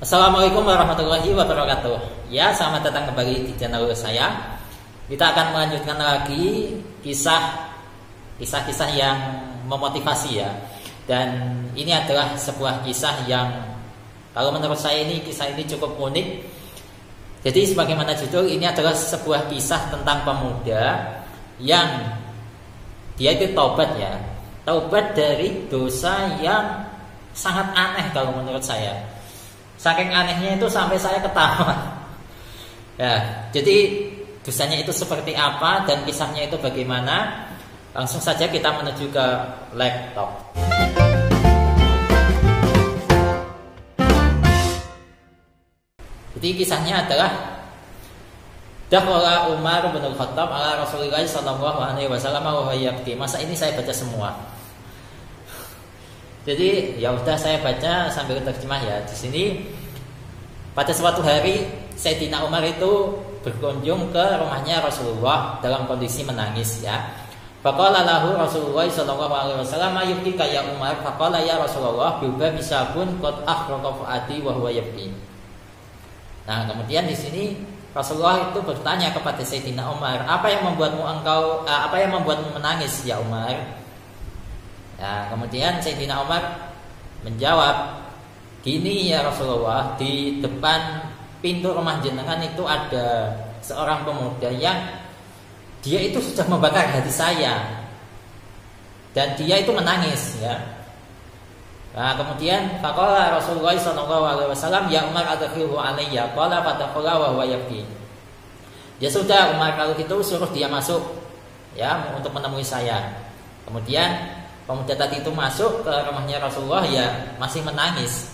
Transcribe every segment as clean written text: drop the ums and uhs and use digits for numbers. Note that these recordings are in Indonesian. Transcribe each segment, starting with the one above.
Assalamualaikum warahmatullahi wabarakatuh. Ya, selamat datang kembali di channel saya. Kita akan melanjutkan lagi kisah-kisah yang memotivasi ya. Dan ini adalah sebuah kisah yang kalau menurut saya kisah ini cukup unik. Jadi sebagaimana judul, ini adalah sebuah kisah tentang pemuda yang dia itu taubat ya. Taubat dari dosa yang sangat aneh kalau menurut saya. Saking anehnya itu sampai saya ketawa. Ya, jadi dosanya itu seperti apa dan kisahnya itu bagaimana? Langsung saja kita menuju ke laptop. Jadi kisahnya adalah Dakhala Umar bin Khattab ala Rasulullah sallallahu alaihi wasallam wa yabki. Masa ini saya baca semua. Jadi ya udah saya baca sambil terjemah ya. Di sini pada suatu hari Sayyidina Umar itu berkunjung ke rumahnya Rasulullah dalam kondisi menangis ya. Faqala lahu Rasulullah sallallahu alaihi wasallam yubkika ya Umar. Faqala ya Rasulullah bilba bisabun qad akhraqa fuadi wa huwa yabki. Nah, kemudian di sini Rasulullah itu bertanya kepada Sayyidina Umar, apa yang membuatmu menangis ya Umar? Ya, kemudian Sayyidina Umar menjawab, gini ya Rasulullah, di depan pintu rumah jenengan itu ada seorang pemuda yang dia itu sudah membakar hati saya dan dia itu menangis ya. Nah, kemudian faqala Rasulullah sallallahu alaihi wasallam ya Umar adkhilhu alayya qala fadakhala wa huwa yabki. Ya sudah Umar, kalau gitu suruh dia masuk ya untuk menemui saya. Kemudian pemuda tadi itu masuk ke rumahnya Rasulullah ya masih menangis.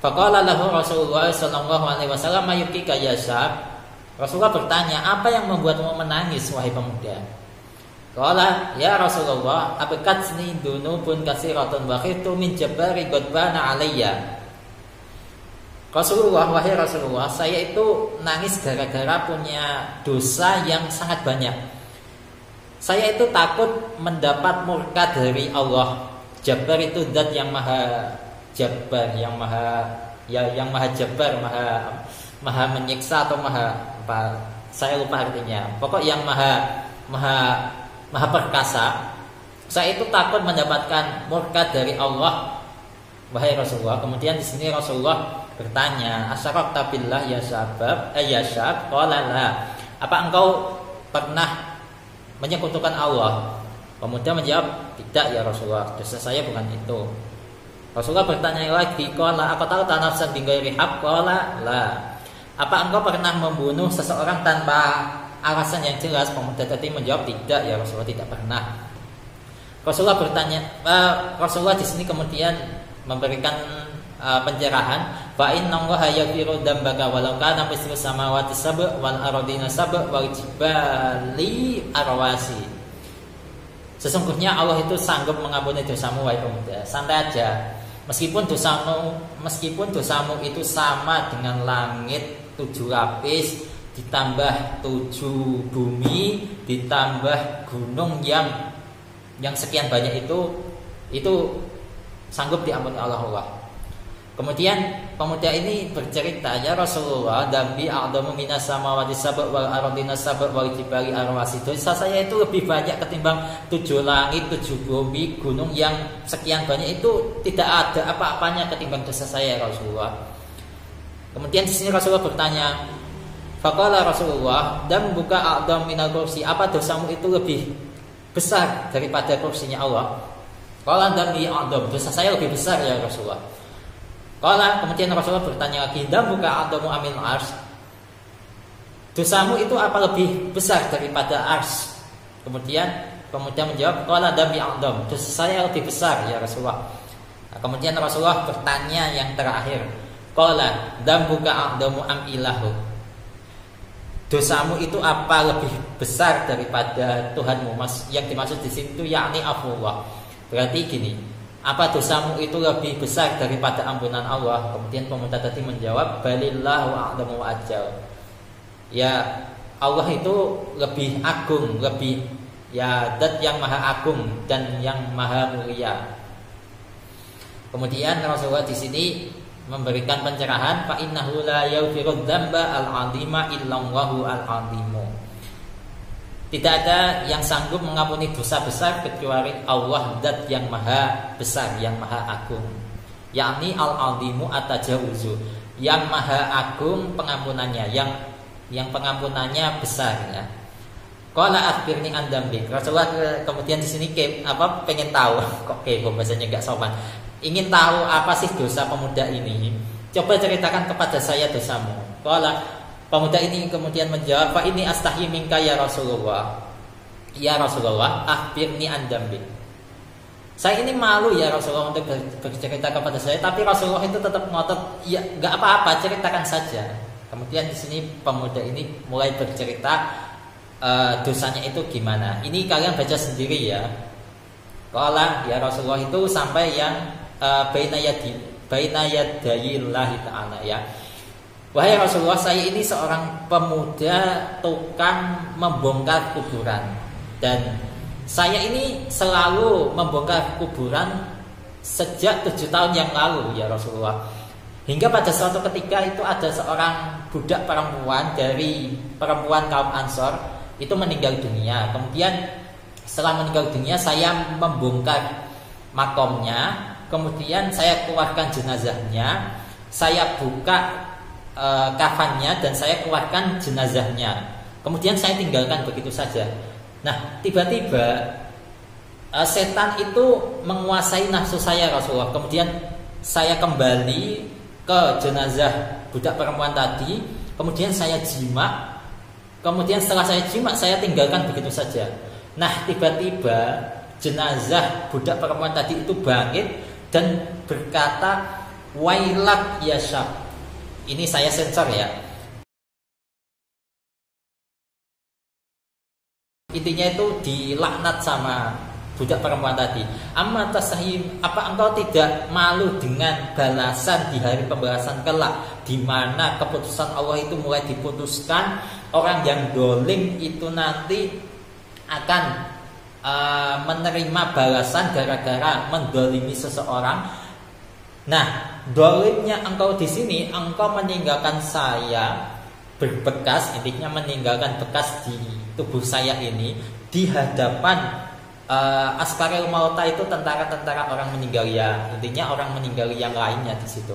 Faqala lahu Rasulullah sallallahu alaihi wasallam yubkika ya syab. Rasulullah bertanya, apa yang membuatmu menangis wahai pemuda? Qala ya Rasulullah abqatsni dunubun katsiratun wa khiftu min jabbari ghadbana alayya. Rasulullah, wahai Rasulullah, saya itu nangis gara-gara punya dosa yang sangat banyak. Saya itu takut mendapat murka dari Allah. Jabbar itu zat yang maha jabbar, yang maha jabbar, maha menyiksa atau maha apa? Saya lupa artinya. Pokok yang maha perkasa. Saya itu takut mendapatkan murka dari Allah, wahai Rasulullah. Kemudian di sini Rasulullah bertanya, asyarakta billah ya syab? Qala la. Apa engkau pernah menyekutukan Allah? Kemudian menjawab, tidak ya Rasulullah, dosa saya bukan itu. Rasulullah bertanya lagi, qala aqtalta nafsan bighairi haqq? Qala la. Apa engkau pernah membunuh seseorang tanpa alasan yang jelas? Pemuda tadi menjawab, tidak ya Rasulullah, tidak pernah. Rasulullah bertanya, Rasulullah di sini kemudian memberikan pencerahan, fa innallaha yaghfiru dzambaka walau kana mislu samawati sab' wal ardina sab' wal jibali arwasi. Sesungguhnya Allah itu sanggup mengampuni dosamu wahai pemuda. Santai aja. Meskipun dosamu itu sama dengan langit 7 lapis ditambah 7 bumi ditambah gunung yang sekian banyak itu sanggup diampuni Allah. Kemudian pemuda ini bercerita, ya Rasulullah, dambi a'dhamu minas samawati sab' wal ardina sab' wal jibali arwasi. Dosa saya itu lebih banyak ketimbang 7 langit, 7 bumi, gunung yang sekian banyak itu tidak ada apa-apanya ketimbang dosa saya ya Rasulullah. Kemudian di sini Rasulullah bertanya, faqala Rasulullah, dan buka a'dham minal kursi. Apa dosamu itu lebih besar daripada kursinya Allah? Qala dambi a'dham, dosa saya lebih besar ya Rasulullah. Qala, kemudian Rasulullah bertanya lagi, dan buka a'dhamu amil ars. Dosamu itu apa lebih besar daripada ars? Kemudian menjawab, qala dambi a'dham, dosa saya lebih besar ya Rasulullah. Nah, kemudian Rasulullah bertanya yang terakhir, qala dan buka a'dhamu am ilahu. Dosamu itu apa lebih besar daripada Tuhanmu? Yang dimaksud di situ yakni afullah. Berarti gini, apa dosamu itu lebih besar daripada ampunan Allah? Kemudian pemuda tadi menjawab, balillahu a'lamu wa ajal. Ya, Allah itu lebih agung, lebih ya zat yang maha agung dan yang maha mulia. Kemudian Rasulullah di sini memberikan pencerahan, fa innahu la yaghfiru dzamba al-'azima illallahu al-'azimu. Tidak ada yang sanggup mengampuni dosa besar kecuali Allah, zat yang maha besar, yang maha agung. Yakni al-'azimu at-tajawuzu, yang maha agung pengampunannya, yang pengampunannya besar ya. Qala akhbirni an dzambik. Rasulullah kemudian di sini pengen tahu kok bahasanya enggak sopan. Ingin tahu apa sih dosa pemuda ini? Coba ceritakan kepada saya dosamu. Qala, pemuda ini kemudian menjawab, fa ini astahi minka ya Rasulullah. Ya Rasulullah, akhbirni an dzambik. Saya ini malu ya Rasulullah untuk bercerita kepada saya, tapi Rasulullah itu tetap ngotot, ya enggak apa-apa, ceritakan saja. Kemudian di sini pemuda ini mulai bercerita dosanya itu gimana. Ini kalian baca sendiri ya. Qala ya Rasulullah itu sampai yang baina yadayillahi ta'ala ya. Wahai Rasulullah, saya ini seorang pemuda tukang membongkar kuburan, dan saya ini selalu membongkar kuburan sejak 7 tahun yang lalu ya Rasulullah. Hingga pada suatu ketika itu ada seorang budak perempuan dari perempuan kaum Ansor itu meninggal dunia. Kemudian setelah meninggal dunia saya membongkar makomnya, kemudian saya keluarkan jenazahnya, saya buka kafannya dan saya keluarkan jenazahnya. Kemudian saya tinggalkan begitu saja. Nah, tiba-tiba setan itu menguasai nafsu saya Rasulullah. Kemudian saya kembali ke jenazah budak perempuan tadi, kemudian saya jima. Kemudian setelah saya jima, saya tinggalkan begitu saja. Nah, tiba-tiba jenazah budak perempuan tadi itu bangkit dan berkata, wailak ya syab. Ini saya sensor ya. Intinya itu dilaknat sama budak perempuan tadi. Amma tasahim, apa engkau tidak malu dengan balasan di hari pembalasan kelak, di mana keputusan Allah itu mulai diputuskan, orang yang dolim itu nanti akan menerima balasan gara-gara mendolimi seseorang. Nah, dolimnya engkau di sini, engkau meninggalkan saya berbekas, intinya meninggalkan bekas di tubuh saya ini di hadapan askaril mauta, itu tentara-tentara orang meninggal ya, intinya orang meninggal yang lainnya di situ.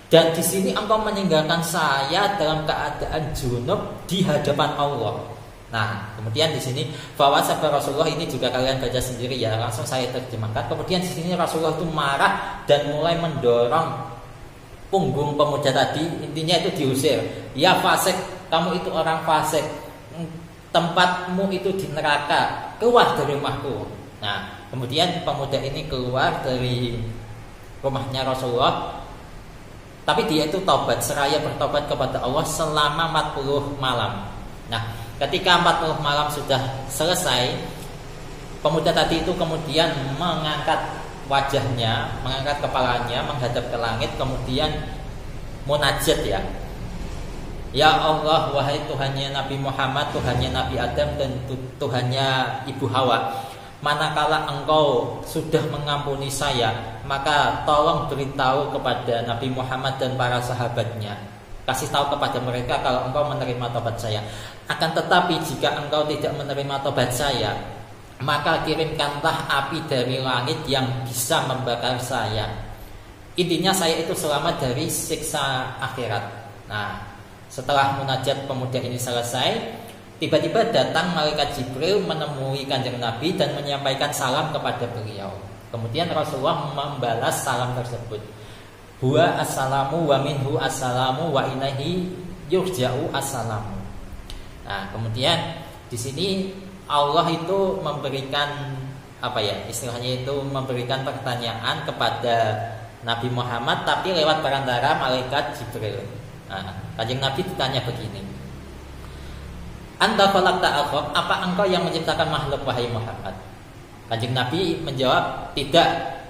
Dan di sini engkau meninggalkan saya dalam keadaan junub di hadapan Allah. Nah, kemudian di sini bahwa sabda Rasulullah ini juga kalian baca sendiri ya, langsung saya terjemahkan. Kemudian di sini Rasulullah itu marah dan mulai mendorong punggung pemuda tadi, intinya itu diusir. Ya fasik, kamu itu orang fasik, tempatmu itu di neraka, keluar dari rumahku. Nah, kemudian pemuda ini keluar dari rumahnya Rasulullah, tapi dia itu taubat, seraya bertobat kepada Allah selama 40 malam. Nah, ketika 40 malam sudah selesai, pemuda tadi itu kemudian mengangkat wajahnya, mengangkat kepalanya menghadap ke langit, kemudian munajat ya. Ya Allah, wahai Tuhannya Nabi Muhammad, Tuhannya Nabi Adam, dan Tuhannya Ibu Hawa, manakala engkau sudah mengampuni saya, maka tolong beritahu kepada Nabi Muhammad dan para sahabatnya, kasih tahu kepada mereka kalau engkau menerima tobat saya. Akan tetapi jika engkau tidak menerima tobat saya, maka kirimkanlah api dari langit yang bisa membakar saya. Intinya saya itu selamat dari siksa akhirat. Nah, setelah munajat pemuda ini selesai, tiba-tiba datang malaikat Jibril menemui Kanjeng Nabi dan menyampaikan salam kepada beliau. Kemudian Rasulullah membalas salam tersebut. Huwa assalamu wa minhu assalamu wa ilaihi yurja'u assalamu. Nah, kemudian di sini Allah itu memberikan istilahnya itu memberikan pertanyaan kepada Nabi Muhammad, tapi lewat perantara malaikat Jibril. Nah, Kanjeng Nabi ditanya begini, Anta khalaqta al-khalq, apa engkau yang menciptakan makhluk wahai Muhammad? Kanjeng Nabi menjawab, tidak,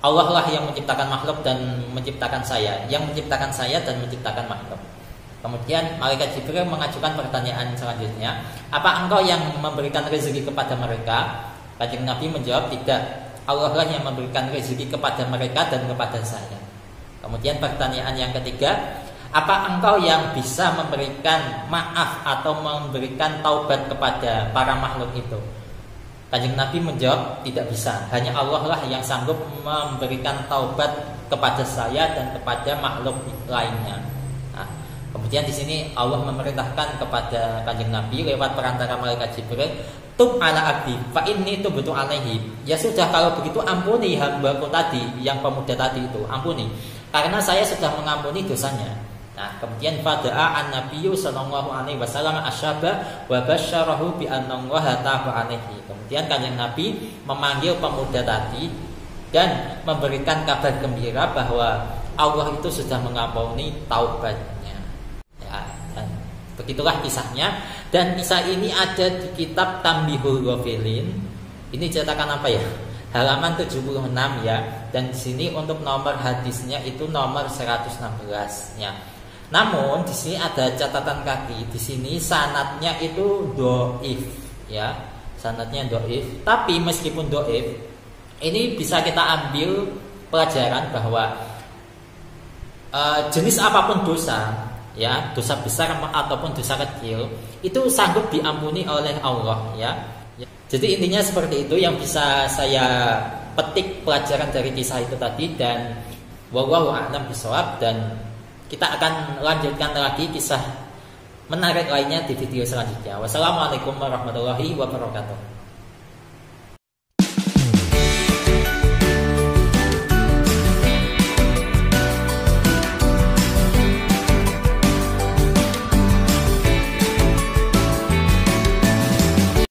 Allah lah yang menciptakan makhluk dan menciptakan saya, yang menciptakan saya dan menciptakan makhluk. Kemudian malaikat Jibril mengajukan pertanyaan selanjutnya, apa engkau yang memberikan rezeki kepada mereka? Kanjeng Nabi menjawab, tidak, Allah lah yang memberikan rezeki kepada mereka dan kepada saya. Kemudian pertanyaan yang ketiga, apa engkau yang bisa memberikan maaf atau memberikan taubat kepada para makhluk itu? Kanjeng Nabi menjawab, tidak bisa. Hanya Allah lah yang sanggup memberikan taubat kepada saya dan kepada makhluk lainnya. Nah, kemudian di sini Allah memerintahkan kepada Kanjeng Nabi lewat perantara malaikat Jibril, tub ala abdi, fa inni tubtu alaihi. Ya sudah, kalau begitu ampuni hambaku tadi, yang pemuda tadi itu, ampuni. Karena saya sudah mengampuni dosanya. Nah, kemudian fada'a an-nabiyyu sallallahu alaihi wasallam asyaba wa basyarahu bi anna Allah ta'ala alaihi. Kemudian Kanjeng Nabi memanggil pemuda tadi dan memberikan kabar gembira bahwa Allah itu sudah mengampuni taubatnya. Ya, dan begitulah kisahnya. Dan kisah ini ada di kitab Tambihul Ghafilin. Ini cetakan apa ya? Halaman 76 ya. Dan di sini untuk nomor hadisnya itu nomor 116 ya. Namun di sini ada catatan kaki. Di sini sanadnya itu dhaif ya. Sanadnya dhaif. Tapi meskipun dhaif, ini bisa kita ambil pelajaran bahwa jenis apapun dosa, ya, dosa besar ataupun dosa kecil, itu sanggup diampuni oleh Allah ya. Jadi intinya seperti itu yang bisa saya petik pelajaran dari kisah itu tadi. Dan wallahu a'lam bishawab. Dan kita akan lanjutkan lagi kisah menarik lainnya di video selanjutnya. Wassalamualaikum warahmatullahi wabarakatuh.